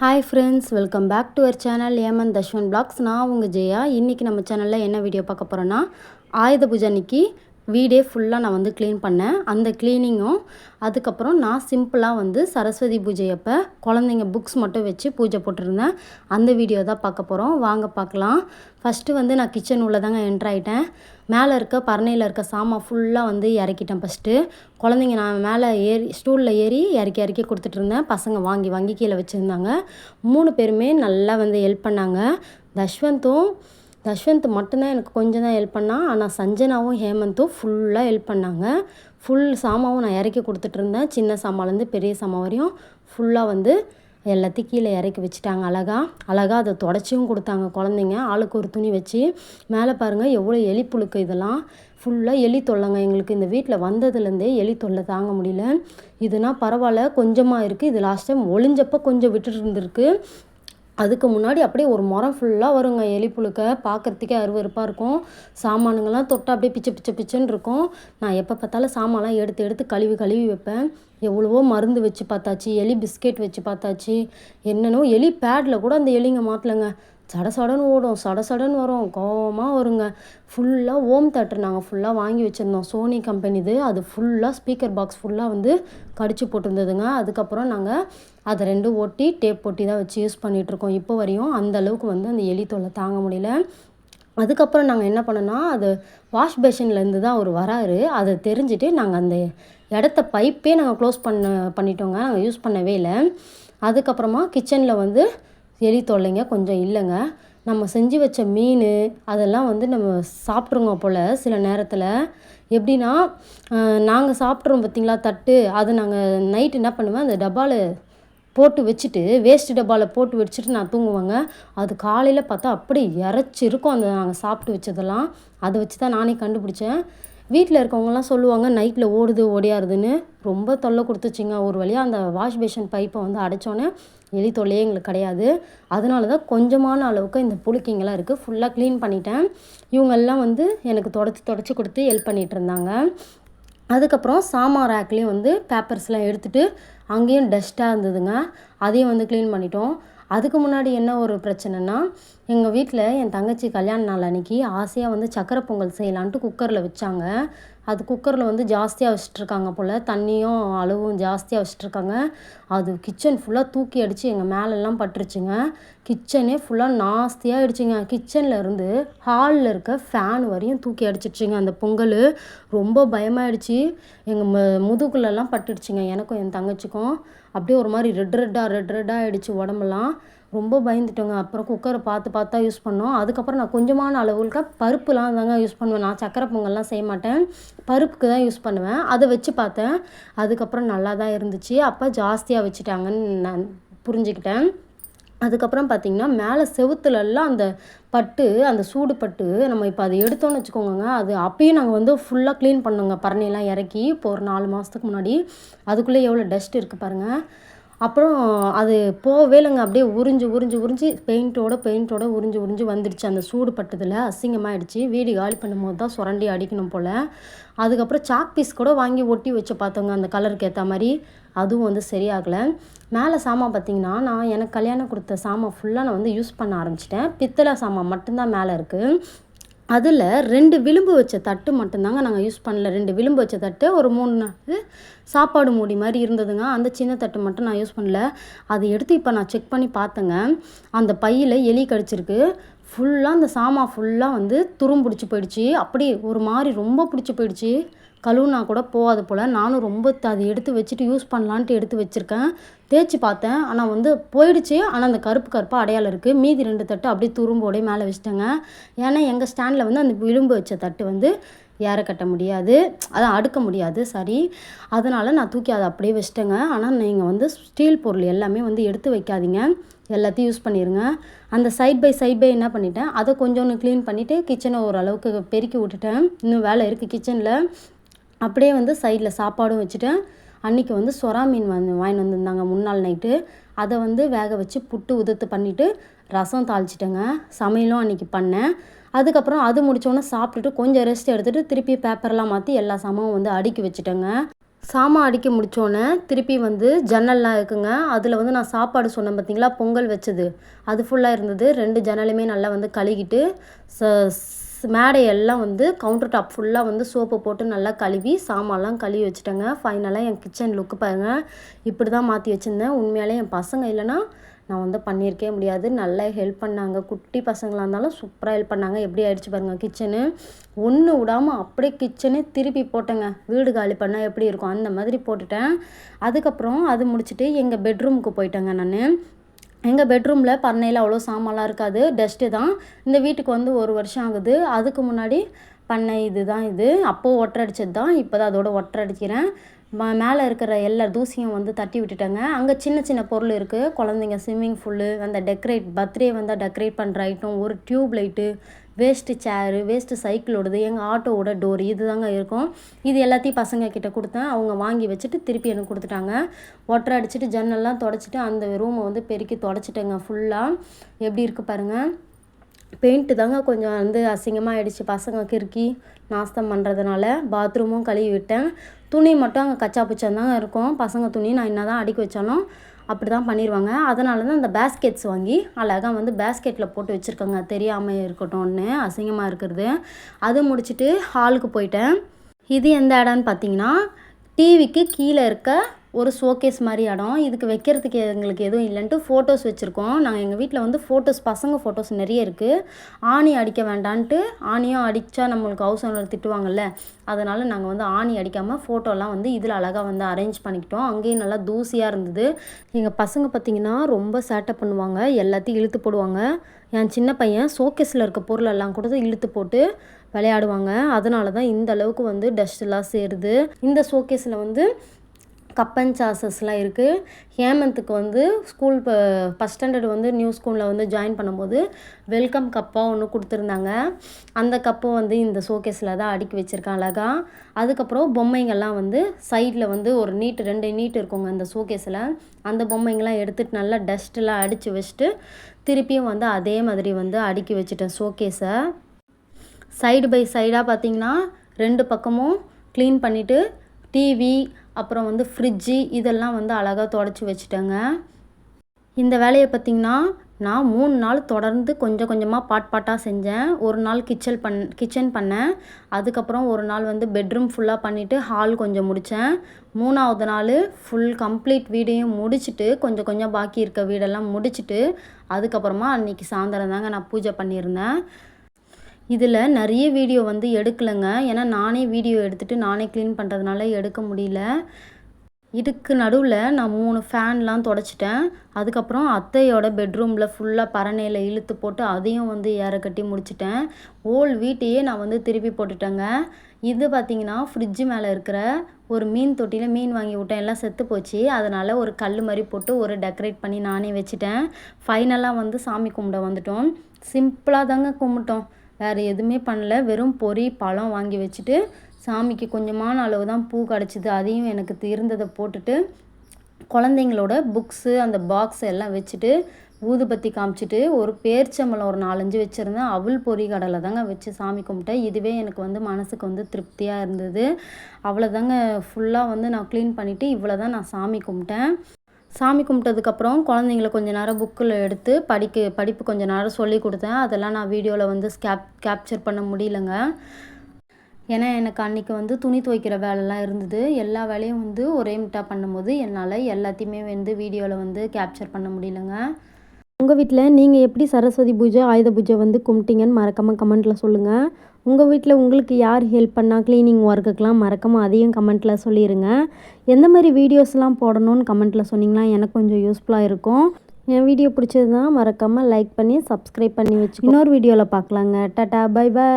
Hi friends, welcome back to our channel Eman Dashwan vlogs. நான் உங்கள் ஜெயா. இன்றைக்கி நம்ம சேனலில் என்ன வீடியோ பார்க்க போகிறோன்னா, ஆயுத பூஜை அன்றைக்கி வீடே ஃபுல்லாக நான் க்ளீன் பண்ணேன். அந்த க்ளீனிங்கும் அதுக்கப்புறம் நான் சிம்பிளாக சரஸ்வதி பூஜை அப்போ குழந்தைங்க புக்ஸ் மட்டும் வச்சு பூஜை போட்டிருந்தேன். அந்த வீடியோ தான் பார்க்க போகிறோம். வாங்க பார்க்கலாம். ஃபஸ்ட்டு நான் கிச்சன் உள்ளே தாங்க என்ட்ரு ஆகிட்டேன். மேலே இருக்க பரணையில் இருக்க சாமான் ஃபுல்லாக இறக்கிட்டேன். ஃபஸ்ட்டு குழந்தைங்க நான் மேலே ஸ்டூலில் ஏறி இறக்கி கொடுத்துட்ருந்தேன். பசங்க வாங்கி கீழே வச்சுருந்தாங்க. 3 பேருமே நல்லா ஹெல்ப் பண்ணாங்க. தஷ்வந்த் மட்டும்தான் எனக்கு கொஞ்சம் தான் ஹெல்ப் பண்ணான். ஆனால் சஞ்சனாவும் ஹேமந்தும் ஃபுல்லாக ஹெல்ப் பண்ணாங்க. ஃபுல் சாமாவும் நான் இறக்கி கொடுத்துட்ருந்தேன். சின்ன சாமான்லேருந்து பெரிய சாமான் வரையும் ஃபுல்லாக எல்லாத்தையும் கீழே இறக்கி வச்சுட்டாங்க. அழகாக அதை தொடச்சியும் கொடுத்தாங்க குழந்தைங்க. ஆளுக்கு ஒரு துணி வச்சு. மேலே பாருங்கள் எவ்வளோ எலி புழுக்கு. இதெல்லாம் ஃபுல்லாக எலி தொல்லைங்க. எங்களுக்கு இந்த வீட்டில் வந்ததுலேருந்தே எலி தொல்லை தாங்க முடியல. இதுனா பரவாயில்ல, கொஞ்சமாக இருக்குது. இது லாஸ்ட் டைம் ஒளிஞ்சப்போ கொஞ்சம் விட்டுட்டு இருந்திருக்கு. அதுக்கு முன்னாடி அப்படியே ஒரு முறம் ஃபுல்லாக வருங்க எலி புழுக்க. பார்க்குறதுக்கே அருவருப்பாக இருக்கும். சாமானுங்கள்லாம் தொட்டால் அப்படியே பிச்சுன்னு இருக்கும். நான் எப்போ பார்த்தாலும் சாமான்லாம் எடுத்து கழுவி வைப்பேன். எவ்வளவோ மருந்து வச்சு பார்த்தாச்சு, எலி பிஸ்கெட் வச்சு பார்த்தாச்சு, என்னென்னோ எலி பேடில் கூட அந்த எலிங்க மாட்டலைங்க. சடசடன்னு ஓடும், சடசடன்னு வரும், கோவமாக வருங்க. ஃபுல்லாக ஓம் தேட்டர் நாங்கள் ஃபுல்லாக வாங்கி வச்சுருந்தோம். சோனி கம்பெனிது. அது ஃபுல்லாக ஸ்பீக்கர் பாக்ஸ் ஃபுல்லாக கடிச்சு போட்டிருந்ததுங்க. அதுக்கப்புறம் நாங்கள் அதை 2 ஒட்டி டேப் ஒட்டி தான் வச்சு யூஸ் பண்ணிகிட்ருக்கோம் இப்போ வரையும். அந்தளவுக்கு அந்த எலி தொல்லை தாங்க முடியல. அதுக்கப்புறம் நாங்கள் என்ன பண்ணோன்னா, அது வாஷ் பேஷன்லேருந்து தான் அவர் வராரு. அதை தெரிஞ்சுட்டு நாங்கள் அந்த இடத்த பைப்பே நாங்கள் க்ளோஸ் பண்ணிட்டோங்க. நாங்கள் யூஸ் பண்ணவே இல்லை. அதுக்கப்புறமா கிச்சனில் எலி தொல்லைங்க கொஞ்சம் இல்லைங்க. நம்ம செஞ்சு வச்ச மீன் அதெல்லாம் நம்ம சாப்பிட்ருங்க போல் சில நேரத்தில். எப்படின்னா, நாங்கள் சாப்பிட்றோம் பார்த்திங்களா தட்டு, அது நாங்கள் நைட்டு என்ன பண்ணுவேன், அந்த டப்பாவில் போட்டு வச்சுட்டு, வேஸ்ட்டு டப்பாவில் போட்டு வச்சுட்டு நான் தூங்குவேங்க. அது காலையில் பார்த்தா அப்படி இறச்சி இருக்கும் அந்த நாங்கள் சாப்பிட்டு வச்சதெல்லாம். அதை வச்சு தான் நானே கண்டுபிடிச்சேன். வீட்டில் இருக்கவங்கலாம் சொல்லுவாங்க நைட்டில் ஓடுது ஓடியாருதுன்னு. ரொம்ப தொல்லை கொடுத்துச்சிங்க. ஒரு வழியாக அந்த வாஷ் பேஷன் பைப்பை அடைச்சோன்னே எலி தொல்லையே எங்களுக்கு கிடையாது. அதனால தான் கொஞ்சமான அளவுக்கு இந்த புழுக்கிங்கெல்லாம் இருக்குது. ஃபுல்லாக க்ளீன் பண்ணிட்டேன். இவங்கெல்லாம் எனக்கு தொடச்சி கொடுத்து ஹெல்ப் பண்ணிகிட்டு இருந்தாங்க. அதுக்கப்புறம் சாமான் ரேக்லேயும் பேப்பர்ஸ்லாம் எடுத்துகிட்டு அங்கேயும் டஸ்ட்டாக இருந்ததுங்க. அதையும் க்ளீன் பண்ணிட்டோம். அதுக்கு முன்னாடி என்ன ஒரு பிரச்சனைனா, எங்கள் வீட்டில் என் தங்கச்சி கல்யாண நாள் அன்றைக்கி ஆசையாக சக்கரை பொங்கல் செய்யலான்ட்டு குக்கரில் வச்சாங்க. அது குக்கரில் ஜாஸ்தியாக வச்சிட்ருக்காங்க போல். தண்ணியும் அளவும் ஜாஸ்தியாக வச்சிட்ருக்காங்க. அது கிச்சன் ஃபுல்லாக தூக்கி அடித்து எங்கள் மேலெல்லாம் பட்டுருச்சுங்க. கிச்சனே ஃபுல்லாக நாஸ்தியாக ஆகிடுச்சிங்க. கிச்சனில் இருந்து ஹாலில் இருக்க ஃபேன் வரையும் தூக்கி அடிச்சிடுச்சிங்க அந்த பொங்கல். ரொம்ப பயமாகிடுச்சு. எங்கள் முதுகுலெல்லாம் பட்டுடுச்சுங்க, எனக்கும் என் தங்கச்சிக்கும். அப்படியே ஒரு மாதிரி ரெட்டாக ஆகிடுச்சு உடம்பெல்லாம். ரொம்ப பயந்துட்டோங்க. அப்புறம் குக்கரை பார்த்து யூஸ் பண்ணோம். அதுக்கப்புறம் நான் கொஞ்சமான அளவுக்கு பருப்புலாம் தாங்க யூஸ் பண்ணுவேன். நான் சக்கரை பொங்கல்லாம் செய்ய மாட்டேன், பருப்புக்கு தான் யூஸ் பண்ணுவேன். அதை வச்சு பார்த்தேன். அதுக்கப்புறம் நல்லா தான் இருந்துச்சு. அப்போ ஜாஸ்தியாக வச்சுட்டாங்கன்னு நான் புரிஞ்சுக்கிட்டேன். அதுக்கப்புறம் பார்த்திங்கன்னா, மேலே செவுத்துலலாம் அந்த சூடு பட்டு நம்ம இப்போ அதை எடுத்தோன்னு வச்சுக்கோங்க, அது அப்பயும் நாங்கள் ஃபுல்லாக க்ளீன் பண்ணோங்க. பரணியெல்லாம் இறக்கி இப்போ ஒரு 4 மாதத்துக்கு முன்னாடி. அதுக்குள்ளே எவ்வளோ டஸ்ட் இருக்குது பாருங்கள். அப்புறம் அது போகவே இல்லைங்க. அப்படியே உறிஞ்சி பெயிண்ட்டோட உறிஞ்சி வந்துடுச்சு. அந்த சூடு பட்டதில் அசிங்கமாகிடுச்சு. வீடு காலி பண்ணும்போது தான் சுரண்டி அடிக்கணும் போல். அதுக்கப்புறம் சாக் பீஸ் கூட வாங்கி ஒட்டி வச்சு பார்த்தோங்க அந்த கலருக்கு ஏற்ற மாதிரி. அதுவும் சரியாகலை. மேலே சாமான் பார்த்திங்கன்னா, நான் எனக்கு கல்யாணம் கொடுத்த சாமான் ஃபுல்லாக நான் யூஸ் பண்ண ஆரம்பிச்சிட்டேன். பித்தளை சாமான் மட்டும்தான் மேலே இருக்குது. அதில் 2 விளிம்பு வச்ச தட்டு மட்டும்தாங்க நாங்கள் யூஸ் பண்ணல. 2 விளிம்பு வச்ச தட்டு, ஒரு 3 சாப்பாடு மூடி மாதிரி இருந்ததுங்க. அந்த சின்ன தட்டு மட்டும் நான் யூஸ் பண்ணல. அதை எடுத்து இப்போ நான் செக் பண்ணி பார்த்தேங்க. அந்த பையில் எலி கடிச்சிருக்கு. ஃபுல்லாக அந்த சாமான் ஃபுல்லாக துரும் பிடிச்சி போயிடுச்சு. அப்படி ஒரு மாதிரி ரொம்ப பிடிச்சி போயிடுச்சு. கழுவுனா கூட போகாது போல். நானும் ரொம்ப அதை எடுத்து வச்சுட்டு யூஸ் பண்ணலான்ட்டு எடுத்து வச்சுருக்கேன். தேய்ச்சி பார்த்தேன், ஆனால் போயிடுச்சு. ஆனால் அந்த கருப்பாக அடையாளம் இருக்குது. மீதி 2 தட்டு அப்படியே துரும்போடே மேலே வச்சுட்டேங்க. ஏன்னா எங்கள் ஸ்டாண்டில் அந்த விளிம்பு வச்ச தட்டு ஏற கட்ட முடியாது, அதான் அடுக்க முடியாது, சரி. அதனால் நான் தூக்கி அதை அப்படியே வச்சிட்டேங்க. ஆனால் நீங்கள் ஸ்டீல் பொருள் எல்லாமே எடுத்து வைக்காதீங்க, எல்லாத்தையும் யூஸ் பண்ணிடுங்க. அந்த சைட் பை என்ன பண்ணிட்டேன், அதை கொஞ்சோன்னு க்ளீன் பண்ணிவிட்டு கிச்சனை ஓரளவுக்கு பெருக்கி விட்டுட்டேன். இன்னும் வேலை இருக்குது கிச்சனில். அப்படியே சைடில் சாப்பாடும் வச்சுட்டேன். அன்றைக்கி சொரா மீன் வாங்கிட்டு வந்திருந்தாங்க முன்னாள் நைட்டு. அதை வேக வச்சு புட்டு உதுத்து பண்ணிவிட்டு ரசம் தாளிச்சிட்டேங்க. சமையலும் அன்றைக்கி பண்ணேன். அதுக்கப்புறம் அது முடித்தோன்னே சாப்பிட்டுட்டு கொஞ்சம் ரெஸ்ட் எடுத்துகிட்டு திருப்பி பேப்பர்லாம் மாற்றி எல்லா சாமானும் அடுக்கி வச்சுட்டேங்க. சாமான் அடிக்க முடித்தோடனே திருப்பி வந்து ஜன்னல்லாம் இருக்குங்க. அதில் வந்து நான் சாப்பாடு சொன்னேன் பார்த்தீங்களா, பொங்கல் வச்சது அது ஃபுல்லாக இருந்தது. 2 ஜன்னலுமே நல்லா வந்து கழுவிட்டு மேடையெல்லாம் வந்து கவுண்டர் டாப் ஃபுல்லாக வந்து சோப்பு போட்டு நல்லா கழுவி சாமான்லாம் கழுவி வச்சுட்டேங்க. ஃபைனலாக என் கிச்சன் லுக்கு பாருங்கள், இப்படி தான் மாற்றி வச்சுருந்தேன். உண்மையாலே என் பசங்க இல்லைன்னா நான் வந்து பண்ணியிருக்கவே முடியாது. நல்லா ஹெல்ப் பண்ணாங்க. குட்டி பசங்களாக இருந்தாலும் சூப்பராக ஹெல்ப் பண்ணாங்க. எப்படி ஆயிடுச்சு பாருங்கள் கிச்சனு. ஒன்று விடாமல் அப்படியே கிச்சனே திருப்பி போட்டேங்க. வீடு காலி பண்ணால் எப்படி இருக்கும் அந்த மாதிரி போட்டுட்டேன். அதுக்கப்புறம் அது முடிச்சுட்டு எங்கள் பெட்ரூமுக்கு போயிட்டேங்க நான். எங்கள் பெட்ரூமில் பண்ணையில் அவ்வளோ சாமான்லாம் இருக்காது, டஸ்ட்டு தான். இந்த வீட்டுக்கு வந்து 1 வருஷம் ஆகுது. அதுக்கு முன்னாடி பண்ணை இது தான். இது அப்போது ஒட்டரை அடித்தது தான். இப்போ தான் அதோட ஒட்டரை அடிக்கிறேன். மேலே இருக்கிற எல்லா தூசியும் வந்து தட்டி விட்டுட்டேங்க. அங்கே சின்ன சின்ன பொருள் இருக்குது. குழந்தைங்க ஸ்விம்மிங் ஃபுல்லு, அந்த பர்த்டே வந்தால் டெக்கரேட் பண்ணுற ஐட்டம், ஒரு டியூப் லைட்டு, வேஸ்ட்டு சேரு, வேஸ்ட்டு சைக்கிளோடது, எங்கள் ஆட்டோவோட டோர், இது தாங்க இருக்கும். இது எல்லாத்தையும் பசங்க கிட்ட கொடுத்தேன். அவங்க வாங்கி வச்சுட்டு திருப்பி எனக்கு கொடுத்துட்டாங்க. ஒட்டரை அடிச்சுட்டு ஜன்னல்லாம் தொடச்சிட்டு அந்த ரூமை வந்து பெருக்கி தொடச்சிட்டேங்க ஃபுல்லாக. எப்படி இருக்குது பாருங்கள். பெயிண்ட்டு தாங்க கொஞ்சம் வந்து அசிங்கமாக ஆகிடுச்சு பசங்க கிறுக்கி நாஸ்தம் பண்ணுறதுனால. பாத்ரூமும் கழுவி விட்டேன். துணி மட்டும் அங்கே கச்சா புச்சான் தாங்க இருக்கும். பசங்க துணி நான் என்ன தான் அடுக்கி வச்சாலும் அப்படி தான் பண்ணிடுவாங்க. அதனால தான் இந்த பேஸ்கெட்ஸ் வாங்கி அழகாக வந்து பேஸ்கெட்டில் போட்டு வச்சுருக்கேங்க, தெரியாமல் இருக்கட்டும்னு, அசிங்கமாக இருக்கிறது. அது முடிச்சுட்டு ஹாலுக்கு போயிட்டேன். இது எந்த இடம்னு பார்த்தீங்கன்னா, டிவிக்கு கீழே இருக்க ஒரு ஷோகேஸ் மாதிரி இடம். இதுக்கு வைக்கிறதுக்கு எங்களுக்கு எதுவும் இல்லைன்ட்டு ஃபோட்டோஸ் வச்சுருக்கோம். நாங்கள் எங்கள் வீட்டில் வந்து பசங்க ஃபோட்டோஸ் நிறைய இருக்குது. ஆணி அடிக்க வேண்டான்ட்டு, ஆணியும் அடித்தா நம்மளுக்கு ஹவுஸ் ஓனர் திட்டுவாங்கல்ல, அதனால் நாங்கள் வந்து ஆணி அடிக்காமல் ஃபோட்டோலாம் வந்து இதில் அழகாக வந்து அரேஞ்ச் பண்ணிக்கிட்டோம். அங்கேயும் நல்லா தூசியாக இருந்தது. எங்கள் பசங்க பார்த்திங்கன்னா ரொம்ப சேட்டை பண்ணுவாங்க, எல்லாத்தையும் இழுத்து போடுவாங்க. என் சின்ன பையன் ஷோகேஸில் இருக்க பொருளெல்லாம் கூட இழுத்து போட்டு விளையாடுவாங்க. அதனால தான் இந்த அளவுக்கு வந்து டஸ்ட்டெல்லாம் சேருது. இந்த ஷோகேஸில் வந்து கப் அண்ட் சாசஸ்லாம் இருக்குது. ஹேமந்துக்கு வந்து ஸ்கூல் ஃபஸ்ட் ஸ்டாண்டர்ட் வந்து நியூ ஸ்கூலில் வந்து ஜாயின் பண்ணும்போது வெல்கம் கப்பாக ஒன்று கொடுத்துருந்தாங்க. அந்த கப்பும் வந்து இந்த ஷோகேஸில் தான் அடுக்கி வச்சுருக்கேன் அழகாக. அதுக்கப்புறம் பொம்மைங்கள்லாம் வந்து சைடில் வந்து ஒரு 2 நீட்டு இருக்குங்க அந்த ஷோகேஸில். அந்த பொம்மைங்கள்லாம் எடுத்துகிட்டு நல்லா டஸ்ட்டெல்லாம் அடித்து வச்சுட்டு திருப்பியும் வந்து அதே மாதிரி வந்து அடுக்கி வச்சுட்டேன் ஷோகேஸை. சைடு பை சைடாக பார்த்திங்கன்னா 2 பக்கமும் க்ளீன் பண்ணிவிட்டு டிவி, அப்புறம் வந்து ஃப்ரிட்ஜு இதெல்லாம் வந்து அழகாக தொடச்சி வச்சுட்டேங்க. இந்த வேலையை பார்த்திங்கன்னா நான் 3 நாள் தொடர்ந்து கொஞ்சம் கொஞ்சமாக பாட்டாக செஞ்சேன். ஒரு நாள் கிச்சன் பண்ணேன். அதுக்கப்புறம் ஒரு நாள் வந்து பெட்ரூம் ஃபுல்லாக பண்ணிவிட்டு ஹால் கொஞ்சம் முடித்தேன். 3ஆவது நாள் ஃபுல் கம்ப்ளீட் வீடையும் முடிச்சுட்டு கொஞ்சம் கொஞ்சம் பாக்கி இருக்க வீடெல்லாம் முடிச்சுட்டு அதுக்கப்புறமா அன்றைக்கி சாயந்தரம் தாங்க நான் பூஜை பண்ணியிருந்தேன். இதில் நிறைய வீடியோ வந்து எடுக்கலைங்க, ஏன்னா நானே வீடியோ எடுத்துகிட்டு நானே க்ளீன் பண்ணுறதுனால எடுக்க முடியல. இதுக்கு நடுவில் நான் 3 ஃபேன்லாம் தொடச்சிட்டேன். அதுக்கப்புறம் அத்தையோட பெட்ரூமில் ஃபுல்லாக பரணையில் இழுத்து போட்டு அதையும் வந்து ஏற கட்டி முடிச்சிட்டேன். ஹோல் வீட்டையே நான் வந்து திருப்பி போட்டுட்டேங்க. இது பார்த்திங்கன்னா ஃப்ரிட்ஜு மேலே இருக்கிற ஒரு மீன் தொட்டியில் மீன் வாங்கி விட்டேன், எல்லாம் செத்து போச்சு. அதனால் ஒரு கல் மாதிரி போட்டு ஒரு டெக்கரேட் பண்ணி நானே வச்சுட்டேன். ஃபைனலாக வந்து சாமி கும்பிட வந்துட்டோம். சிம்பிளாக தாங்க கும்பிட்டோம், வேறு எதுவுமே பண்ணல. வெறும் பொரி பழம் வாங்கி வச்சுட்டு சாமிக்கு கொஞ்சமான அளவு தான் பூ கிடச்சிது, அதையும் எனக்கு இருந்ததை போட்டுட்டு குழந்தைங்களோட புக்ஸு அந்த பாக்ஸ் எல்லாம் வச்சுட்டு ஊதுபத்தி காமிச்சிட்டு ஒரு பேர்ச்சம்பழம் ஒரு 4-5 வச்சுருந்தேன். அவள் பொரி கடலை தாங்க வச்சு சாமி கும்பிட்டேன். இதுவே எனக்கு வந்து மனசுக்கு வந்து திருப்தியாக இருந்தது. அவ்வளோதாங்க, ஃபுல்லாக வந்து நான் க்ளீன் பண்ணிவிட்டு இவ்வளோ தான் நான் சாமி கும்பிட்டேன். சாமி கும்பிட்டதுக்கப்புறம் குழந்தைங்கள கொஞ்சம் நேரம் புக்கில் எடுத்து படிப்பு கொஞ்சம் நேரம் சொல்லி கொடுத்தேன். அதெல்லாம் நான் வீடியோவில் வந்து கேப்சர் பண்ண முடியலங்க, ஏன்னா எனக்கு அன்றைக்கி வந்து துணி துவைக்கிற வேலைலாம் இருந்தது. எல்லா வேலையும் வந்து ஒரே மிட்டாக பண்ணும்போது என்னால் எல்லாத்தையுமே வந்து வீடியோவில் வந்து கேப்சர் பண்ண முடியலங்க. உங்கள் வீட்டில் நீங்கள் எப்படி சரஸ்வதி பூஜை, ஆயுத பூஜை வந்து கும்பிட்டீங்கன்னு மறக்காமல் கமெண்ட்டில் சொல்லுங்கள். உங்கள் வீட்டில் உங்களுக்கு யார் ஹெல்ப் பண்ணால் க்ளீனிங் ஒர்க்குக்கெலாம் மறக்காமல் அதையும் கமெண்ட்டில் சொல்லிடுங்க. எந்த மாதிரி வீடியோஸ்லாம் போடணும்னு கமெண்ட்டில் சொன்னிங்கன்னா எனக்கு கொஞ்சம் யூஸ்ஃபுல்லாக இருக்கும். என் வீடியோ பிடிச்சதுன்னா மறக்காமல் லைக் பண்ணி சப்ஸ்கிரைப் பண்ணி வச்சு இன்னொரு வீடியோவில் பார்க்கலாங்க. Tata, bye by.